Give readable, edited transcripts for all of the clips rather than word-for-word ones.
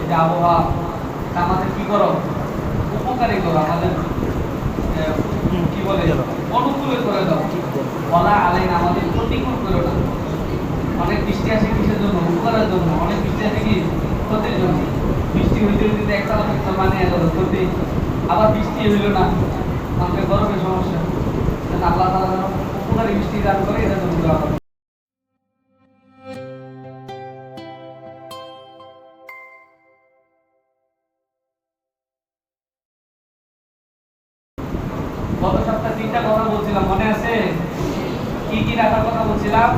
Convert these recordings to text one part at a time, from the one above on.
যে আবহাওয়া আমাদের কি করো উপকারী করো, আমাদের কি বলে অনুকূলে করে দাও, বলা আলাইন আমাদের প্রতিকূল করে দাও। অনেক বৃষ্টি আসে কিসের জন্য? উপকারের জন্য। অনেক বৃষ্টি আসে কি ক্ষতির জন্য। বৃষ্টি হইতে হইতে একটা মানে ক্ষতি, আবার বৃষ্টি হইল না, আমাদের গরমের সমস্যা। আল্লাহ তাআলা যেন উপকারী বৃষ্টি দান করে, এটা জন্য দোয়া করো। গত সপ্তাহে 3টা কথা বলছিলাম, মনে আছে? কি কি রাখার কথা বলছিলাম?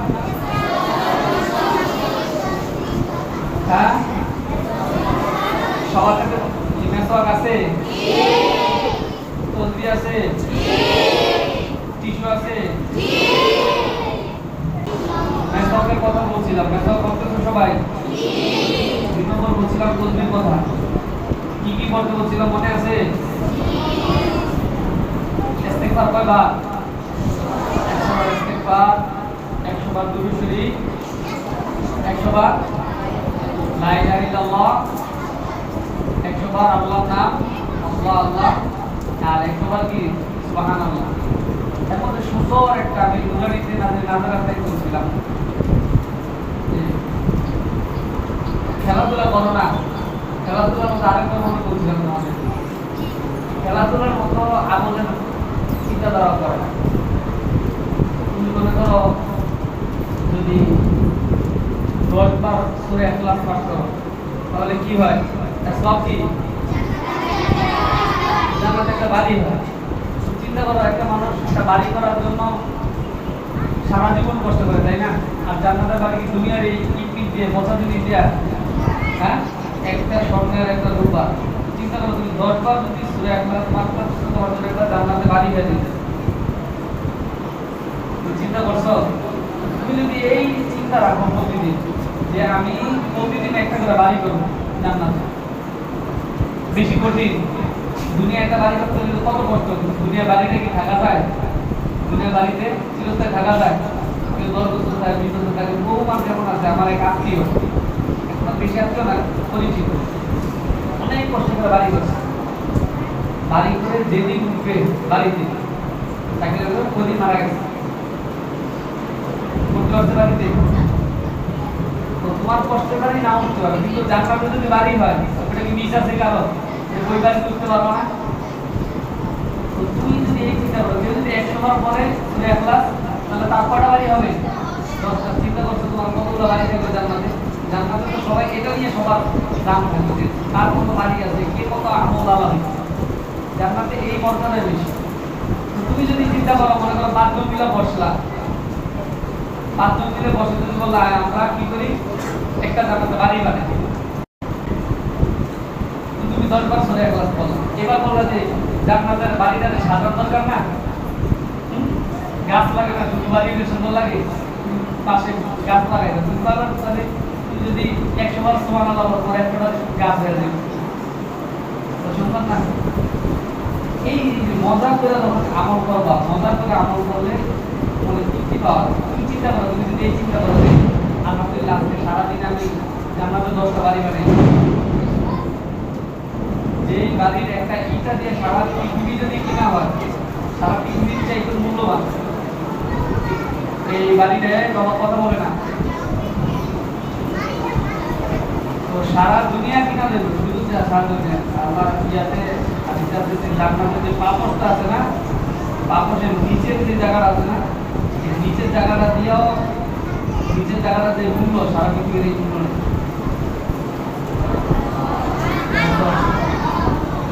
হ্যাঁ, সবার কাছে মেসওয়াক আছে, তসবিহ আছে, টিস্যু আছে। মেসওয়াকের কথা বলছিলাম, মেসওয়াক করতেছো সবাই? 2 নম্বর বলছিলাম তসবিহর কথা। কি কি করতে বলছিলাম মনে আছে? ইস্তেগফার কয়বার? 100 বার ইস্তেগফার, 100 বার দুরূদ শরীফ, 100 বার লা ইলাহা ইল্লাল্লাহ, 100 বার আল্লাহর নাম আল্লাহ আল্লাহ, আর 100 বার কি সুবহানাল্লাহ। এর মধ্যে সুন্দর একটা আমি নুরানিতে নাজারাতে করছিলাম, খেলাধুলা করো না। খেলাধুলার মধ্যে আরেকটা মনে করছিলাম তোমাদের, খেলাধুলার মতো আমলের চিন্তাধারা করে না। তুমি মনে করো যদি 10 বার সূরা ইখলাস পাঠ করো তাহলে কি হয়? সব কি জান্নাতে একটা বাড়ি হয়। চিন্তা করো, একটা মানুষ একটা বাড়ি করার জন্য সারা জীবন কষ্ট করে, তাই না? আর জান্নাতের বাড়ি কি দুনিয়ার এই ইট দিয়ে বছর জিনিস দেয়া? হ্যাঁ, একটা স্বর্ণের একটা রূপা। চিন্তা করো তুমি 10 বার যদি সূরা ইখলাস পাঠ করো তোমার জন্য একটা জান্নাতে বাড়ি হয়ে যাবে। চিন্তা করছো? তুমি যদি এই চিন্তা রাখো প্রতিদিন যে আমি প্রতিদিন একটা করে বাড়ি করবো জান্নাতে, বেশি কঠিন? দুনিয়া একটা বাড়ি করতে হলে কত কষ্ট। দুনিয়া বাড়িতে কি থাকা যায়? দুনিয়া বাড়িতে চিরস্থায়ী থাকা যায়? কেউ 10 বছর থাকে, 20 বছর থাকে। বহু মানুষ এমন আছে, আমার এক আত্মীয়, বেশি আত্মীয় না, পরিচিত, অনেক কষ্ট করে বাড়ি করছে। বাড়ি করে যেদিন উঠবে বাড়িতে তাকে প্রদীপ মারা গেছে, উঠতে পারছে বাড়িতে। তো তোমার কষ্টের বাড়ি না উঠতে পারবে, কিন্তু জান্নাতে যদি বাড়ি হয় ওটা কি মিস আছে কারো? ওই বাড়িতে উঠতে পারবো না। তো তুমি যদি এই চিন্তা করো, কেউ যদি 100 বার পরে সূরা ইখলাস, তাহলে তার কয়টা বাড়ি হবে? 10টা। চিন্তা করছো তোমার কতগুলো বাড়ি থাকবে জান্নাতে? জান্নাতে তো সবাই এটা নিয়ে সবার দাম থাকবে, কার কত বাড়ি আছে, কে কত আমল আলাদা। জান্নাতে এই মর্যাদায় বেশি। তুমি যদি চিন্তা করো, মনে করো 5 জন মিলে বসলা, 5 জন মিলে বসে যদি বললা আমরা কি করি একটা জান্নাতে বাড়ি বানাই, তুমি 10 বার সূরা ইখলাস পড়লা। এবার বললা যে জান্নাতের বাড়িটাতে সাজার দরকার না, গাছ লাগে না, শুধু বাড়ি সুন্দর লাগে, পাশে গাছ লাগাই না। তুমি পারবে? তাহলে তুমি যদি 100 বার সুবহানাল্লাহ পড়ো, 100টা গাছ হয়ে যাবে, সুন্দর না? এই মজা করে যখন আমল করবা, মজা করে আমল করলে মনে তৃপ্তি পাওয়া যায়। তুমি চিন্তা করো, তুমি যদি এই চিন্তা করো আলহামদুলিল্লাহ আজকে সারাদিন আমি জান্নাতে 10টা বাড়ি বানাই, যে বাড়ির একটা ইটা দিয়ে সারা পৃথিবী যদি কিনা হয়, সারা পৃথিবীর চাইতে মূল্যবান এই বাড়িটা বাবা কথা বলে না। তো সারা দুনিয়া কিনা দেবে, শুধু সারা দুনিয়া। আল্লাহ ইয়াতে জান্নাতে যে পাপড়টা আছে না, পাপড়ের নিচের যে জায়গাটা আছে না, এই নিচের জায়গাটা দিয়েও, নিচের জায়গাটা যে মূল্য সারা পৃথিবীর এই মূল্য নেই।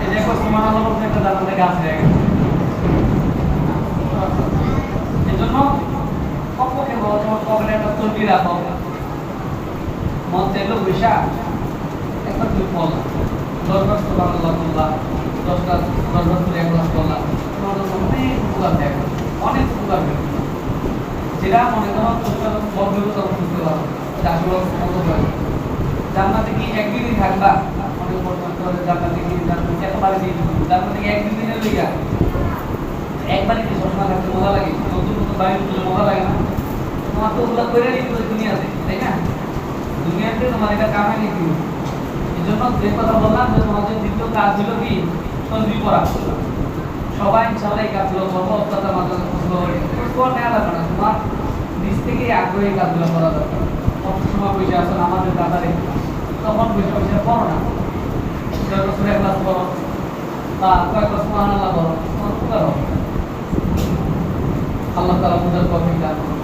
এই দেখো সুবহানাল্লাহ বলতে একটা জান্নাতে গাছ হয়ে গেছে। এই জন্য কমপক্ষে তোমার পকেটে একটা তসবিহ রাখো, মন চাইলো বৈশা একবার তুমি পড়লা, 10 বার সুবহানাল্লাহ বললা, 10টা 10 বার সূরা ইখলাস পড়লা, তোমার জন্য অনেক উপকার দেখো, অনেক উপকার দেখো। যেটা মনে করো তোমরা বন্ধুত্ব তখন বুঝতে পারো যে আসলে কত হয়। জান্নাতে কি একদিনই থাকবা? অনেক বড় জান্নাতে কি জান্নাতে এতবারে দিয়ে দিবে, জান্নাতে কি একদিনের লেগে একবারই কি সবসময় থাকতে মজা লাগে? নতুন নতুন বাড়ি তুলে মজা লাগে না? তোমার তো ওগুলো করে নিতে দুনিয়াতে, তাই না? দুনিয়াতে তোমার এটা কামাই নিতে হবে। এই জন্য যে কথা বললাম যে তোমাদের দ্বিতীয় কাজ হলো কি তসবি পড়া। সবাই ইনশাআল্লাহ এই কাজগুলো করবো, অত্যন্ত মাধ্যমে তোমার নেওয়া লাগবে না, তোমার নিজ থেকে আগ্রহী কাজগুলো করা দরকার। কত সময় বসে আসো আমাদের কাতারে, তখন বসে বসে পড়ো না, কয়েক বছর ক্লাস করো বা কয়েক বছর মহানাল্লাহ করো, তোমার উপকার হবে। আল্লাহ তাআলা বুঝার তৌফিক দান করুন।